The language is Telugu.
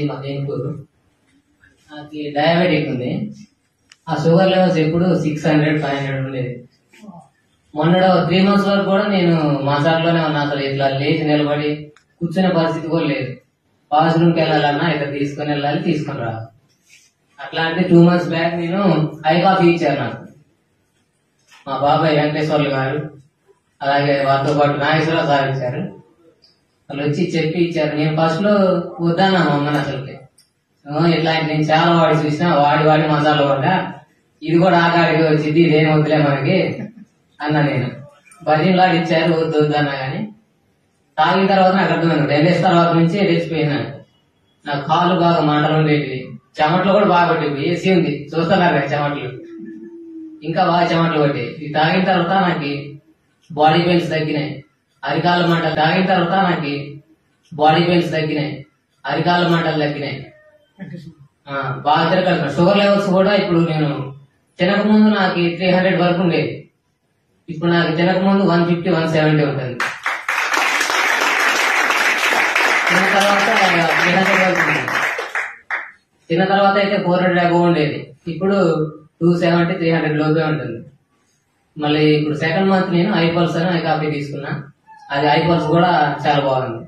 మా దేనికూరు నాకు డయాబెటిక్ ఉంది. ఆ షుగర్ లెవెల్స్ ఎప్పుడు 600-500 ఉండేది. మొన్న 3 months వరకు కూడా నేను మసాజ్లోనే ఉన్నా. అసలు ఇట్లా లేచి నిలబడి కూర్చునే పరిస్థితి కూడా లేదు. వాష్రూమ్కి వెళ్ళాలన్నా ఇట్లా తీసుకొని వెళ్ళాలి, తీసుకొని రావాలి. అట్లాంటి 2 months బ్యాక్ నేను హై కాఫీ ఇచ్చారు నాకు మా బాబాయ్ వెంకటేశ్వర్లు గారు, అలాగే వారితో పాటు నాగేశ్వరరావు సార్ ఇచ్చారు. వాళ్ళు వచ్చి చెప్పి ఇచ్చారు. నేను ఫస్ట్ లో వద్దన్నా మా అమ్మని అసలుకి. ఇట్లాంటి నేను చాలా వాడి చూసినా, వాడి మసాలా పడ్డా, ఇది కూడా ఆకాడికి వచ్చింది, ఇదేం వద్దులే మనకి అన్నా. నేను భజనలాగా ఇచ్చారు, వద్దు అన్నా గానీ తాగిన తర్వాత నాకు అర్థమైంది. 2 days తర్వాత నుంచి లేచిపోయినా. నాకు కాళ్ళు బాగా మంటలు ఉండేవి, చెమట్లు కూడా బాగా పట్టేవి. ఏసీ ఉంది చూస్తున్నారు కదా చెమట్లు, ఇంకా బాగా చెమట్లు పట్టేవి. ఇది తాగిన తర్వాత నాకు బాడీ పెయిన్స్ తగ్గినాయి, అరికాళ్ళ మంటలు. తాగిన తర్వాత నాకు బాడీ పెయిన్స్ తగ్గినాయి, అరికాళ్ళ మంటలు తగ్గినాయి. బాగా తిరగలుగుతాను. షుగర్ లెవెల్స్ కూడా ఇప్పుడు నేను తినక ముందు నాకు 300 వరకు ఉండేది. ఇప్పుడు నాకు తినక ముందు 150-170 ఉంటుంది. తిన్న తర్వాత 300 వరకు ఉంటుంది. తిన్న తర్వాత అయితే 400 అబోవ్ ఉండేది. ఇప్పుడు 270-300 లోపే ఉంటుంది. మళ్ళీ ఇప్పుడు 2nd month నేను ఐపల్స్ అని కాఫీ తీసుకున్నా. అది ఐపల్స్ కూడా చాలా బాగుంది.